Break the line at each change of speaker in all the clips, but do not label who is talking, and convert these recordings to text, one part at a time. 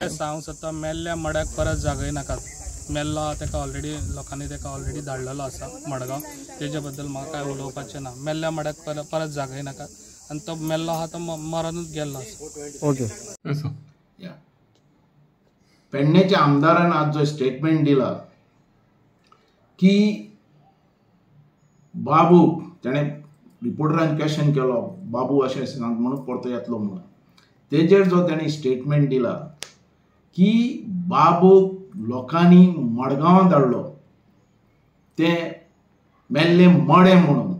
सांगूंक सोदता मेल्ल्या मड्याक परत जागय नाकात. मेल्लो आहा ताका ऑलरेडी लोकांनी ताका ऑलरेडी धाडलेलो आसा मडगांव. तेजे बद्दल म्हाका काय उलोवपाचें ना. मेल्ल्या मड्याक परत जागय नाकात आनी तो मेल्लो आहा तो मरूनच गेल्लो आसा.
ओके.
पेडणेच्या आमदारान आज जो स्टेटमेंट दिला की बाबू ताणें रिपोर्टरान क्वेश्चन केलो बाबू अशें सांग म्हणून परतो येतलो म्हणून तेजेर जो ताणें स्टेटमेंट दिला की बाबूक लोकांनी मडगांव धाडलो ते मेल्ले मडे म्हणून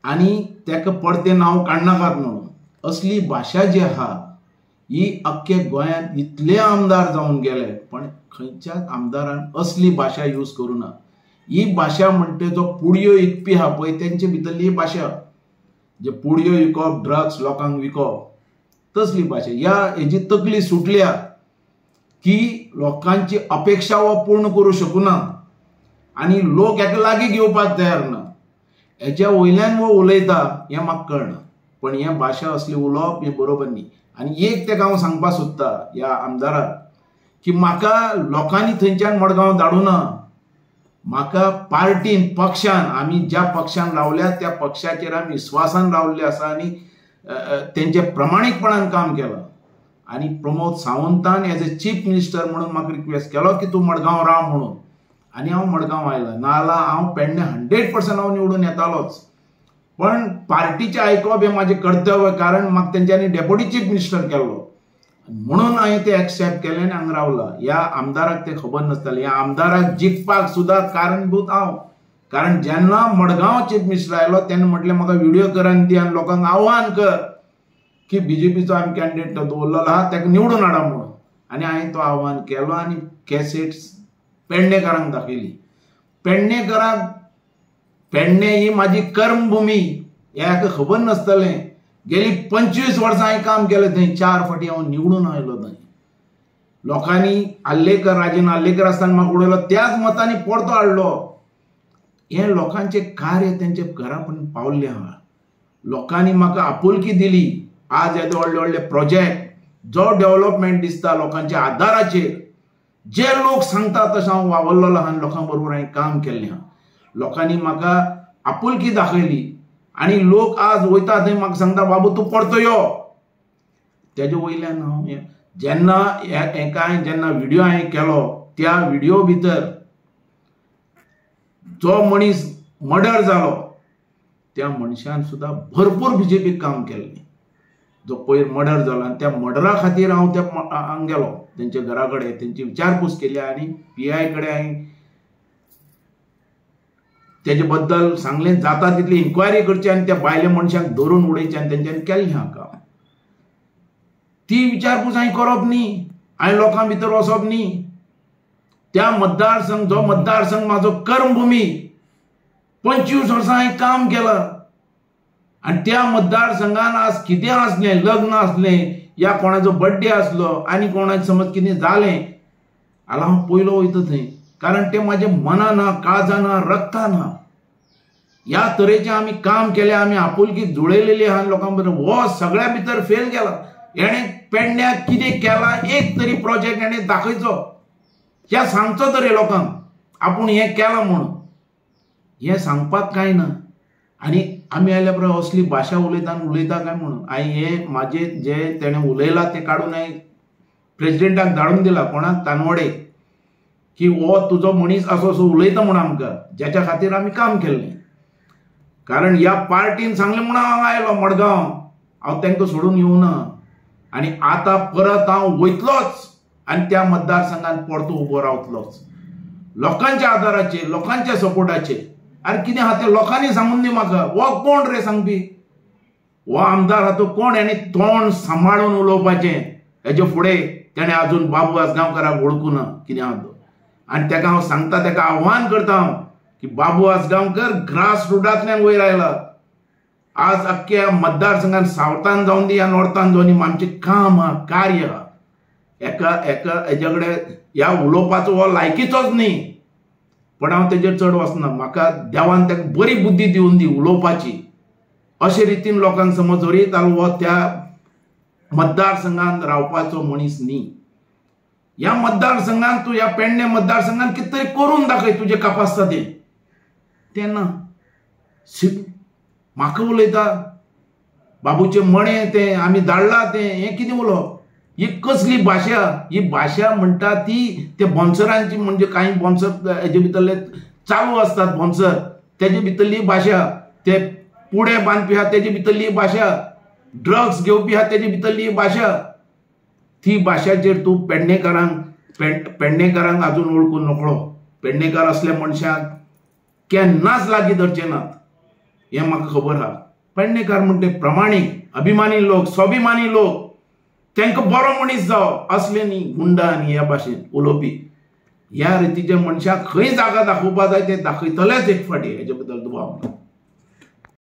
आनी ताका परते नांव काडनाकात म्हणून असली भाशा जी आहा ही अख्खे गोंयांत इतले आमदार जावन गेले पण खंयच्याच आमदारान असली भाशा यूज करूं ना. ही भाशा म्हणटे जो पुडयो विकपी आहा पळय तेंचे भितरली ही भाशा जे पुडयो विकप ड्रग्स लोकांक विकप तसली भाशा ह्या हेजी तकली सुटल्या की लोकांची अपेक्षा हो पूर्ण करूं शकूना आनी लोक हेका लागीं घेवपाक तयार ना. हेच्या वयल्यान वो उलयता हें म्हाका कळना पण हें भाशा असली उलोवप हें बरोबर न्ही. आनी एक तेका हांव सांगपाक सोदता ह्या आमदाराक की म्हाका लोकांनी थंयच्यान मडगांव धाडूं ना. म्हाका पार्टीन पक्षान आमी ज्या पक्षान रावल्या त्या पक्षाचेर आमी विश्वासान रावल्ले आसा आनी तेंचे प्रमाणीकपणान काम केलां. आनी प्रमोद सावंतान एज ए चीफ मिनिस्टर म्हणून म्हाका रिक्वेस्ट केलो की तूं मडगांव राव म्हणून आनी हांव मडगांव आयला नाजाल्यार हांव पेडणे 100% हांव निवडून येतालोच पण पार्टीचें आयकप हें म्हाजें कर्तव्य कारण म्हाका तेंच्यांनी डेप्युटी चीफ मिनिस्टर केल्लो म्हणून हांवें तें एक्सेप्ट केलें आनी हांगा रावला. ह्या आमदाराक तें खबर नासतालें. ह्या आमदाराक जिखपाक सुद्दां कारणभूत हांव कारण जेन्ना मडगांव चीफ मिनिस्टर आयलो तेन्ना म्हटलें म्हाका व्हिडिओ कर आनी दी आनी लोकांक आव्हान कर की बीजेपीचो आमी कॅन्डिडेट दवरलेलो आहा ताका निवडून हाडा म्हणून आनी हांवें तो आव्हान केलो आनी कॅसेट पेडणेकारांक दाखयली. पेडणेकारांक पेडणे ही म्हाजी कर्मभूमी हेका खबर नासतलें. गेली 25 वर्सां हांवें काम केलें थंय 4 फावटी हांव निवडून आयलो थंय. लोकांनी आल्लेकर राजन आल्लेकर आसतना म्हाका उडयलो त्याच मतांनी परतो हाडलो. हें लोकांचें कार्य तेंचे घरा पर्यंत पावल्लें आहा. लोकांनी म्हाका आपुलकी दिली. आज येदे व्हडले व्हडले प्रोजेक्ट जो डेव्हलपमेंट दिसता लोकांच्या आदाराचेर जे लोक सांगता तशें हांव वावरलेलो आहा आनी लोकां बरोबर हांवें काम केल्लें आहा. लोकांनी म्हाका आपुलकी दाखयली आनी लोक आज वयता थंय म्हाका सांगता बाबू तूं परतो यो. तेजे वयल्यान हांव जेन्ना हेका जेन्ना व्हिडिओ हांवें केलो त्या व्हिडिओ भितर जो मनीस मर्डर जालो त्या मनशान सुद्दां भरपूर बीजेपीक काम केल्लें. जो पयर मर्डर जालो आनी त्या मर्डरा खातीर हांव त्या हांगा गेलो तेंच्या घरा कडेन तेंची विचारपूस केली आनी PI कडेन हांवें तेजे बद्दल सांगलें जाता तितली इन्क्वायरी करची आनी त्या भायल्या मनशांक धरून उडयचें आनी तेंच्यांनी केल्लें हां काम. ती विचारपूस हांवें करप न्ही हांवें लोकां भितर वचप न्ही. त्या मतदारसंघ जो मतदारसंघ म्हाजो कर्मभूमी 25 वर्सां हांवें काम केलां आनी त्या मतदारसंघान आज कितें आसलें लग्न आसलें या कोणाचो बर्थडे आसलो आनी कोणाचें समज कितें जालें जाल्यार हांव पयलो वयता थंय कारण तें म्हाजें मनान ना काळजान ना रगतान ना. ह्या तरेचें आमी काम केलें आमी आपुलकी जुळयलेली आहा लोकां बरोबर. हो सगळ्या भितर फेल गेला. हेणें पेडण्याक कितें केलां एक तरी प्रोजेक्ट हेणें दाखयचो हें सांगचो तरी लोकांक आपूण हें केलां म्हणून हें सांगपाक कांय ना. आनी आमी आयल्या परस असली भाशा उलयता काय म्हणून हांवें हें म्हाजें जें तेणें उलयलां तें काडून हांवें प्रेसिडेंटाक धाडून दिला कोणाक तानवडे की हो तुजो मनीस असो असो उलयता म्हणून आमकां जेच्या खातीर आमी काम केल्लें. कारण ह्या पार्टीन सांगलें म्हणून हांव आयलो मडगांव हांव तांकां सोडून येवना आनी आतां परत हांव वयतलोच आनी त्या मतदारसंघान परतो उबो रावतलोच लोकांच्या आदाराचेर लोकांच्या सपोर्टाचेर. आनी कितें आहा तें लोकांनी सांगून दी म्हाका. हो कोण रे सांगपी हो आमदार आहा तो कोण हेणें तोंड सांबाळून उलोवपाचें हेजे फुडें तेणें आजून बाबू आसगांवकाराक वळखूना कितें आहा तो. आनी ताका हांव सांगता ताका आव्हान करता हांव की बाबू आसगांवकर ग्रास रुटांतल्यान वयर आयला. आज अख्ख्या मतदारसंघान सावथान जावन दी या नॉर्थान जावन दी आमचें काम आहा कार्य आहा. एका हेजे कडेन ह्या उलोवपाचो हो लायकीचोच न्ही पण हांव तेजेर चड वचना. म्हाका देवान ताका बरी बुद्धी दिवन दी उलोवपाची अशे रितीन लोकांक समज जरी जालो हो त्या मतदारसंघात रावपाचो मनीस न्ही. ह्या मतदारसंघात तू ह्या पेडणे मतदारसंघात कितें तरी करून दाखय तुजे कापासतातेन. तेन्ना म्हाका उलयता बाबूचे मणे ते आमी धाडला ते हे कितें उलोवप. ही कसली भाशा. ही भाशा म्हणटा ती ते बोन्सरांची, म्हणजे काही बोन्सर हेजे भितरले चालू असतात बोन्सर, तेजे भितरली भाशा, ते पुढे बांदपी आहा तेजे भितरली भाशा, ड्रग्स घेवपी आहा तेजे भितरली भाशा. ती भाशाचेर तूं पेडणेकारांक अजून ओळखून नकळो. पेडणेकार असल्या मनशाक केन्नाच लागीं धरचे नात हें म्हाका खबर आहा. पेडणेकार म्हणटे प्रमाणीक, अभिमानी लोक, स्वाभिमानी लोक, तांकां बरो मनीस जावप, असले न्ही गुंडा आनी ह्या भाशेन उलोवपी. ह्या रितीच्या मनशाक खंय जागा दाखोवपा जाय ते दाखयतलेच एक फाटी. हेजे बद्दल दुबाव ना.